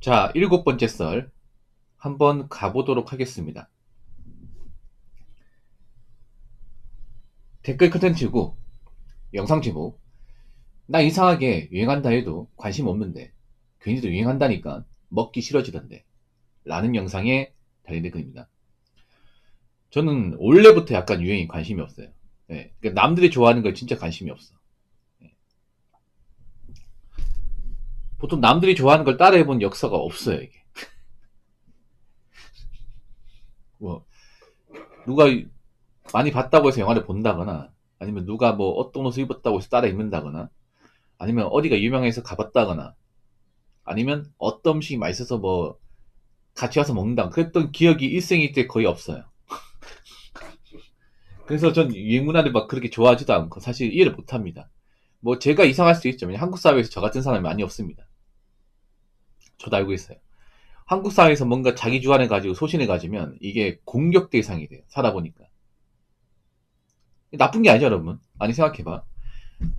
자, 일곱 번째 썰 한번 가보도록 하겠습니다. 댓글 컨텐츠고 영상 제목 나 이상하게 유행한다 해도 관심 없는데 괜히도 유행한다니까 먹기 싫어지던데 라는 영상에 달린 댓글입니다. 저는 원래부터 약간 유행에 관심이 없어요. 그러니까 남들이 좋아하는 걸 진짜 관심이 없어. 예. 보통 남들이 좋아하는 걸 따라해본 역사가 없어요. 이게 뭐 누가 많이 봤다고 해서 영화를 본다거나 아니면 누가 뭐 어떤 옷을 입었다고 해서 따라 입는다거나 아니면 어디가 유명해서 가봤다거나 아니면 어떤 음식이 맛있어서 뭐 같이 와서 먹는다 그랬던 기억이 일생일대 거의 없어요. 그래서 전 유행 문화를 막 그렇게 좋아하지도 않고 사실 이해를 못합니다. 뭐 제가 이상할 수도 있죠. 왜냐면 한국 사회에서 저 같은 사람이 많이 없습니다. 저도 알고 있어요. 한국 사회에서 뭔가 자기 주관을 가지고 소신을 가지면 이게 공격 대상이 돼요. 살아보니까. 나쁜 게 아니죠, 여러분. 아니 생각해봐.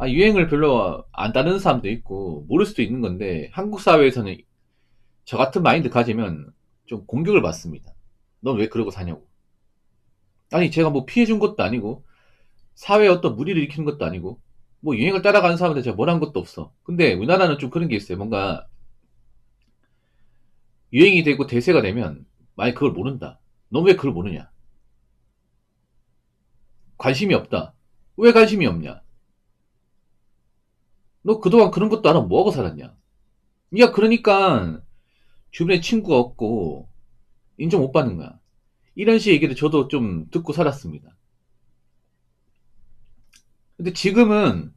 유행을 별로 안 따르는 사람도 있고 모를 수도 있는 건데 한국 사회에서는 저 같은 마인드 가지면 좀 공격을 받습니다. 넌 왜 그러고 사냐고. 아니 제가 뭐 피해준 것도 아니고 사회에 어떤 무리를 일으키는 것도 아니고 뭐 유행을 따라가는 사람한테 제가 뭘 한 것도 없어. 근데 우리나라는 좀 그런 게 있어요. 뭔가 유행이 되고 대세가 되면 만약 그걸 모른다. 넌 왜 그걸 모르냐? 관심이 없다. 왜 관심이 없냐? 너 그동안 그런 것도 안 하고 뭐하고 살았냐? 야 그러니까 주변에 친구가 없고 인정 못 받는 거야. 이런 식의 얘기를 저도 좀 듣고 살았습니다. 근데 지금은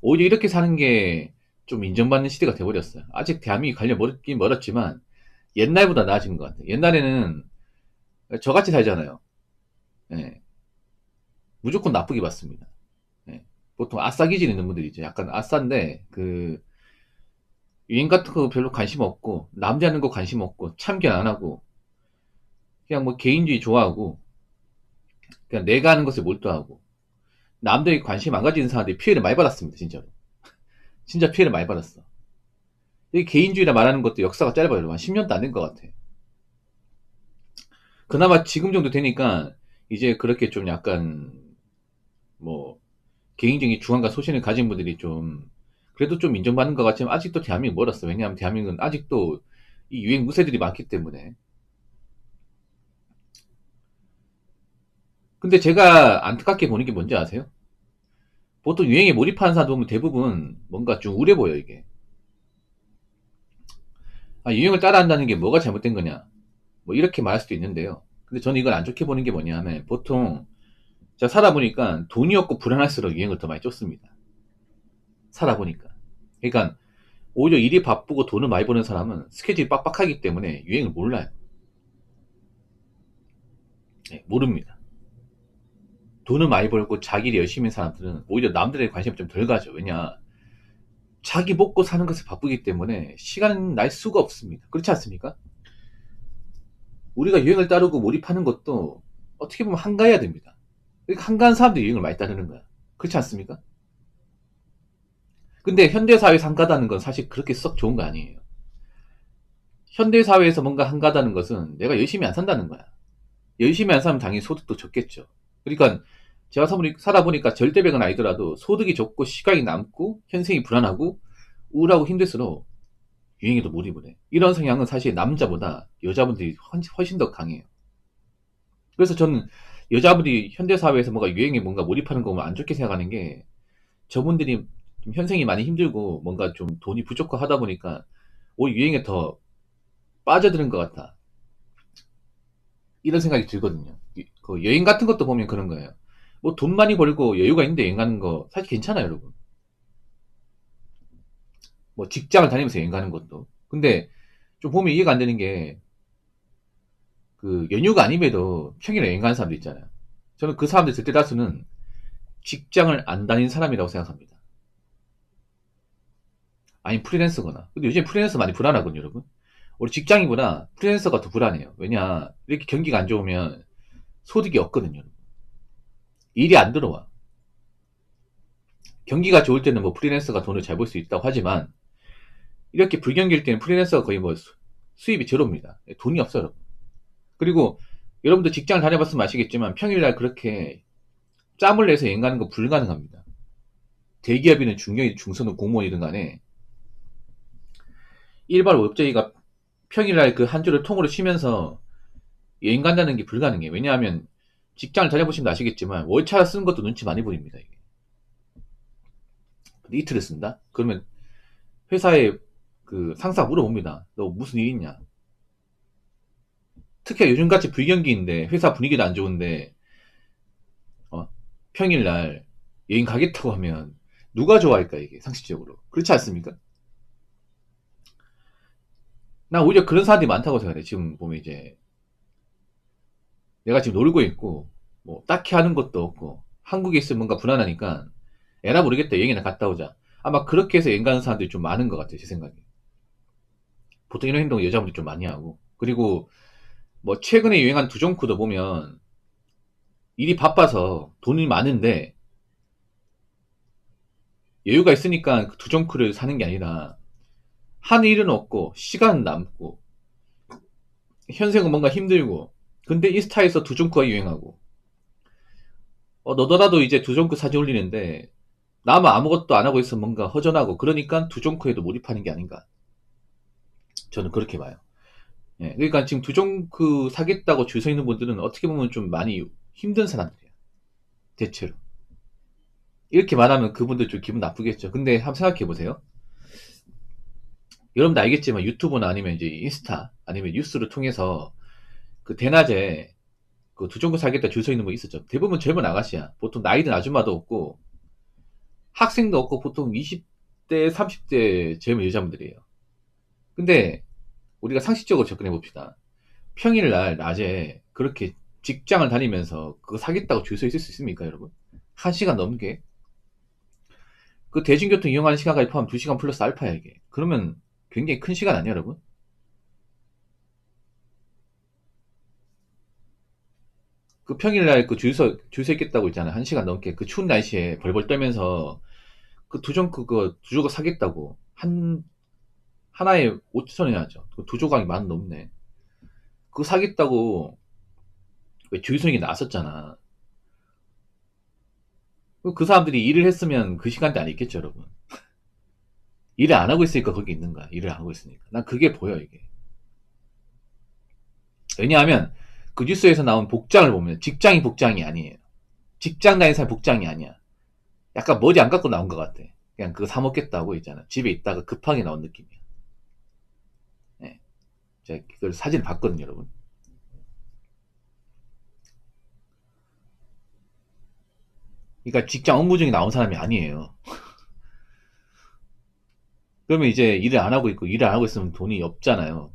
오히려 이렇게 사는 게 좀 인정받는 시대가 돼버렸어요. 아직 대한민국이 가려 멀긴 멀었지만 옛날보다 나아진 것 같아요. 옛날에는 저같이 살잖아요. 예, 무조건 나쁘게 봤습니다. 예, 보통 아싸 기질 있는 분들이죠. 약간 아싸인데 그 유행 같은 거 별로 관심 없고 남자 하는 거 관심 없고 참견 안 하고 그냥 뭐 개인주의 좋아하고 그냥 내가 하는 것에 몰두하고 남들이 관심 안 가지는 사람들이 피해를 많이 받았습니다. 진짜로. 진짜 피해를 많이 받았어. 이 개인주의라 말하는 것도 역사가 짧아요. 한 10년도 안 된 것 같아. 그나마 지금 정도 되니까 이제 그렇게 좀 약간 뭐 개인적인 주관과 소신을 가진 분들이 좀 그래도 좀 인정받는 것 같지만 아직도 대한민국 멀었어. 왜냐하면 대한민국은 아직도 이 유행 무새들이 많기 때문에. 근데 제가 안타깝게 보는 게 뭔지 아세요? 보통 유행에 몰입하는 사람 보면 대부분 뭔가 좀 우려 보여 이게. 유행을 따라한다는 게 뭐가 잘못된 거냐? 뭐 이렇게 말할 수도 있는데요. 근데 저는 이걸 안 좋게 보는 게 뭐냐면 보통 제가 살아보니까 돈이 없고 불안할수록 유행을 더 많이 쫓습니다. 살아보니까. 그러니까 오히려 일이 바쁘고 돈을 많이 버는 사람은 스케줄이 빡빡하기 때문에 유행을 몰라요. 네, 모릅니다. 돈을 많이 벌고 자기 일 열심히 하는 사람들은 오히려 남들의 관심을 좀 덜 가져. 왜냐? 자기 먹고 사는 것에 바쁘기 때문에 시간 날 수가 없습니다. 그렇지 않습니까? 우리가 유행을 따르고 몰입하는 것도 어떻게 보면 한가해야 됩니다. 그러니까 한가한 사람들이 유행을 많이 따르는 거야. 그렇지 않습니까? 근데 현대사회에서 한가하다는 건 사실 그렇게 썩 좋은 거 아니에요. 현대사회에서 뭔가 한가하다는 것은 내가 열심히 안 산다는 거야. 열심히 안 사면 당연히 소득도 적겠죠. 그러니까 제가 살아보니까 절대백은 아니더라도 소득이 적고 시간이 남고 현생이 불안하고 우울하고 힘들수록 유행에도 몰입을 해. 이런 성향은 사실 남자보다 여자분들이 훨씬 더 강해요. 그래서 저는 여자분들이 현대사회에서 뭔가 유행에 뭔가 몰입하는 거 보면 안 좋게 생각하는 게 저분들이 좀 현생이 많이 힘들고 뭔가 좀 돈이 부족하고 하다 보니까 오히려 유행에 더 빠져드는 것 같다. 이런 생각이 들거든요. 그 여행 같은 것도 보면 그런 거예요. 뭐 돈 많이 벌고 여유가 있는데 여행 가는 거 사실 괜찮아요, 여러분. 뭐 직장을 다니면서 여행 가는 것도. 근데 좀 보면 이해가 안 되는 게 그 연휴가 아님에도 평일에 여행 가는 사람도 있잖아요. 저는 그 사람들 절대 다수는 직장을 안 다닌 사람이라고 생각합니다. 아니 프리랜서거나. 근데 요즘 프리랜서 많이 불안하거든요, 여러분. 우리 직장인보다 프리랜서가 더 불안해요. 왜냐 이렇게 경기가 안 좋으면 소득이 없거든요. 일이 안 들어와. 경기가 좋을 때는 뭐 프리랜서가 돈을 잘 벌 수 있다고 하지만 이렇게 불경기일 때는 프리랜서가 거의 뭐 수입이 제로입니다. 돈이 없어요, 여러분. 그리고 여러분도 직장을 다녀봤으면 아시겠지만 평일날 그렇게 짬을 내서 여행 가는 거 불가능합니다. 대기업이든 중소는 공무원이든 간에 일반 월급쟁이가 평일날 그 한 주를 통으로 쉬면서 여행 간다는 게 불가능해요. 왜냐하면 직장을 다녀보시면 아시겠지만 월차 쓰는 것도 눈치 많이 보입니다. 이게. 이틀을 쓴다? 그러면 회사에 그 상사가 물어봅니다. 너 무슨 일 있냐? 특히 요즘같이 불경기인데 회사 분위기도 안 좋은데 평일날 여행 가겠다고 하면 누가 좋아할까 이게 상식적으로. 그렇지 않습니까? 나 오히려 그런 사람들이 많다고 생각해. 지금 보면 이제 내가 지금 놀고 있고 뭐 딱히 하는 것도 없고 한국에 있으면 뭔가 불안하니까 에라 모르겠다 여행이나 갔다 오자. 아마 그렇게 해서 여행 가는 사람들이 좀 많은 것 같아요. 제 생각에. 보통 이런 행동을 여자분들이 좀 많이 하고. 그리고 뭐 최근에 유행한 두종크도 보면 일이 바빠서 돈이 많은데 여유가 있으니까 그 두종크를 사는 게 아니라 하는 일은 없고 시간 남고 현생은 뭔가 힘들고 근데 인스타에서 두종크가 유행하고 너더라도 이제 두종크 사진 올리는데 나만 아무것도 안 하고 있으면 뭔가 허전하고 그러니까 두종크에도 몰입하는 게 아닌가 저는 그렇게 봐요. 예, 그러니까 지금 두종크 사겠다고 줄 서 있는 분들은 어떻게 보면 좀 많이 힘든 사람들이에요. 대체로. 이렇게 말하면 그분들 좀 기분 나쁘겠죠. 근데 한번 생각해 보세요. 여러분도 알겠지만 유튜브나 아니면 이제 인스타 아니면 뉴스를 통해서 그 대낮에 그 두종크 사겠다 줄 서 있는 분 있었죠. 대부분 젊은 아가씨야. 보통 나이 든 아줌마도 없고 학생도 없고 보통 20대, 30대 젊은 여자분들이에요. 근데 우리가 상식적으로 접근해 봅시다. 평일날 낮에 그렇게 직장을 다니면서 그거 사겠다고 줄 서 있을 수 있습니까, 여러분? 1시간 넘게? 그 대중교통 이용하는 시간까지 포함 2시간 플러스 알파야, 이게. 그러면 굉장히 큰 시간 아니야, 여러분? 그 평일날 그 줄 서 있겠다고 있잖아. 1시간 넘게. 그 추운 날씨에 벌벌 떨면서 그 그거 두 조각 사겠다고. 하나에 5천원이 하죠. 두 조각이 만 넘네. 그거 사겠다고 왜 주유소에 나섰잖아. 그 사람들이 일을 했으면 그 시간대 안에 있겠죠, 여러분. 일을 안 하고 있으니까 거기 있는 거야. 일을 안 하고 있으니까. 난 그게 보여, 이게. 왜냐하면 그 뉴스에서 나온 복장을 보면 직장이 복장이 아니에요. 직장 다니는 사람 복장이 아니야. 약간 머리 안 감고 나온 것 같아. 그냥 그거 사 먹겠다고 있잖아. 집에 있다가 급하게 나온 느낌이야. 네. 제가 그걸 사진을 봤거든요, 여러분. 그러니까 직장 업무 중에 나온 사람이 아니에요. 그러면 이제 일을 안 하고 있고 일을 안 하고 있으면 돈이 없잖아요.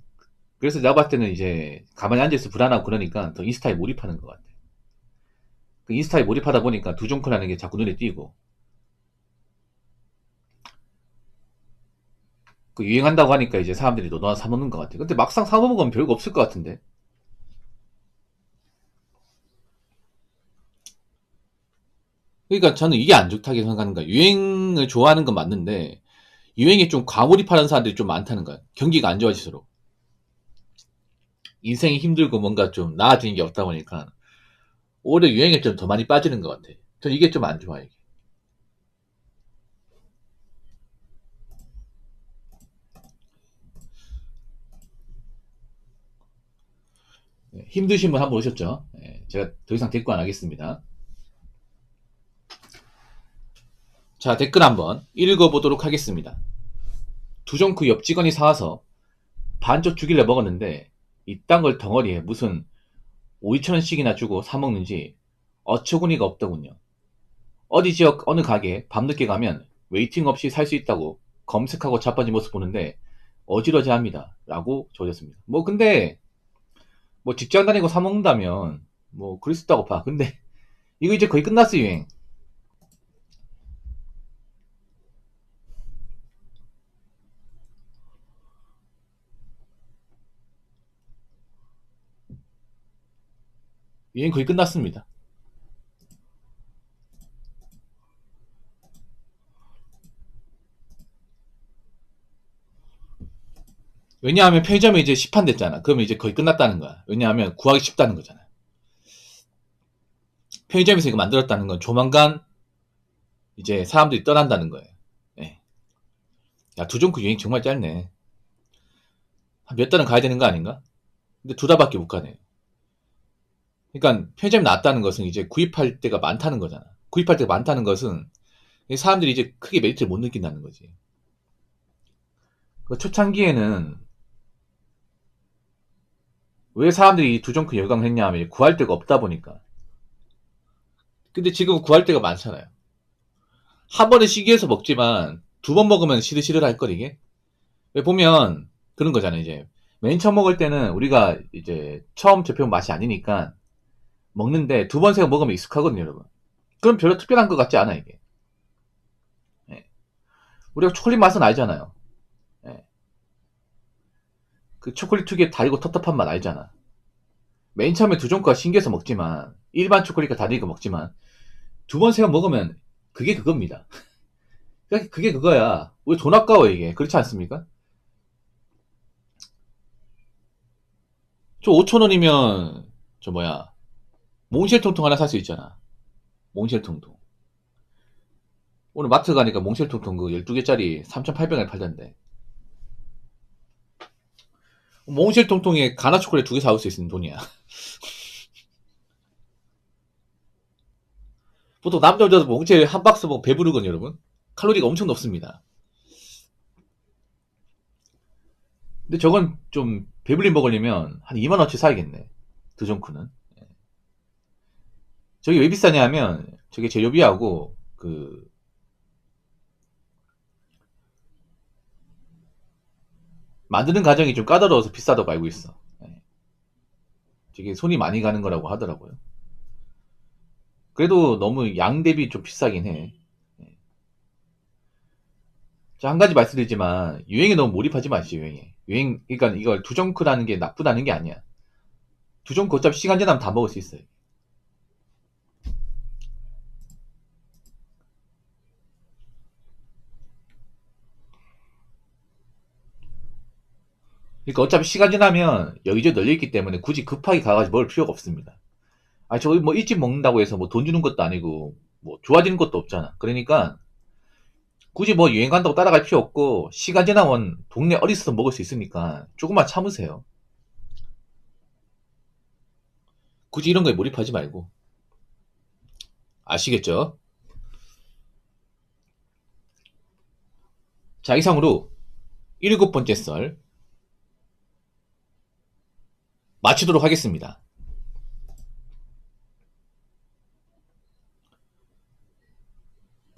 그래서 내가 봤을 때는 이제 가만히 앉아있어 불안하고 그러니까 더 인스타에 몰입하는 것 같아. 그 인스타에 몰입하다 보니까 두종크라는 게 자꾸 눈에 띄고 그 유행한다고 하니까 이제 사람들이 너나 사먹는 것 같아. 근데 막상 사먹으면 별거 없을 것 같은데. 그러니까 저는 이게 안 좋다고 생각하는 거야. 유행을 좋아하는 건 맞는데 유행에 좀 과몰입하는 사람들이 좀 많다는 거야. 경기가 안 좋아질수록. 인생이 힘들고 뭔가 좀 나아지는 게 없다 보니까 오히려 유행에 좀 더 많이 빠지는 것 같아. 전 이게 좀 안 좋아, 이게. 네, 힘드신 분 한 분 오셨죠? 네, 제가 더 이상 댓글 안 하겠습니다. 자, 댓글 한번 읽어보도록 하겠습니다. 두종크 옆 직원이 사와서 반쪽 주길래 먹었는데 이딴 걸 덩어리에 무슨 5, 2천원씩이나 주고 사먹는지 어처구니가 없더군요. 어디 지역 어느 가게 밤늦게 가면 웨이팅 없이 살 수 있다고 검색하고 자빠진 모습 보는데 어지러지합니다. 라고 적으셨습니다. 뭐 근데 뭐 직장 다니고 사 먹는다면 뭐 그럴 수 있다고 봐. 근데 이거 이제 거의 끝났어 유행. 유행 거의 끝났습니다. 왜냐하면 편의점이 이제 시판됐잖아. 그러면 이제 거의 끝났다는 거야. 왜냐하면 구하기 쉽다는 거잖아. 편의점에서 이거 만들었다는 건 조만간 이제 사람들이 떠난다는 거예요. 예. 야, 두종크 유행 정말 짧네. 한 몇 달은 가야 되는 거 아닌가? 근데 두 달밖에 못 가네. 그러니까 편의점이 나왔다는 것은 이제 구입할 때가 많다는 거잖아. 구입할 때가 많다는 것은 사람들이 이제 크게 메리트를 못 느낀다는 거지. 그 초창기에는 왜 사람들이 두종크 열광을 했냐 하면 구할 데가 없다 보니까. 근데 지금 구할 데가 많잖아요. 한 번에 시기해서 먹지만 두 번 먹으면 시들시들 할 걸 이게. 왜 보면 그런 거잖아요. 이제 맨 처음 먹을 때는 우리가 이제 처음 접해본 맛이 아니니까 먹는데 두 번, 세 번 먹으면 익숙하거든요, 여러분. 그럼 별로 특별한 것 같지 않아 이게. 예. 우리가 초콜릿 맛은 알잖아요. 예. 그 초콜릿 특유의 달고 텁텁한 맛 알잖아. 맨 처음에 두종크가 신기해서 먹지만 일반 초콜릿과 다르니까 먹지만 두 번, 세 번 먹으면 그게 그겁니다. 그게 그거야. 왜 돈 아까워 이게. 그렇지 않습니까? 저 5,000원이면 저 뭐야 몽쉘통통 하나 살 수 있잖아. 몽쉘통통. 오늘 마트 가니까 몽쉘통통 그 12개짜리 3,800원에 팔던데. 몽쉘통통에 가나 초콜릿 2개 사올 수 있는 돈이야. 보통 남자 여자도 몽쉘 한 박스 먹으면 배부르거든요, 여러분. 칼로리가 엄청 높습니다. 근데 저건 좀 배불리 먹으려면 한 2만원치 사야겠네. 드종크는. 저게 왜 비싸냐 하면 저게 재료비하고 그 만드는 과정이 좀 까다로워서 비싸다고 알고 있어. 저게 손이 많이 가는 거라고 하더라고요. 그래도 너무 양 대비 좀 비싸긴 해. 자, 한 가지 말씀드리지만 유행에 너무 몰입하지 마시죠. 유행 그러니까 이걸 두정크라는 게 나쁘다는 게 아니야. 두정크 어차피 시간 지나면 다 먹을 수 있어요. 그러니까 어차피 시간 지나면 여기저기 널려있기 때문에 굳이 급하게 가가지고 먹을 필요가 없습니다. 아니 저기 뭐 일찍 먹는다고 해서 뭐 돈 주는 것도 아니고 뭐 좋아지는 것도 없잖아. 그러니까 굳이 뭐 유행 간다고 따라갈 필요 없고 시간 지나면 동네 어디서도 먹을 수 있으니까 조금만 참으세요. 굳이 이런 거에 몰입하지 말고. 아시겠죠? 자, 이상으로 7번째 썰 마치도록 하겠습니다.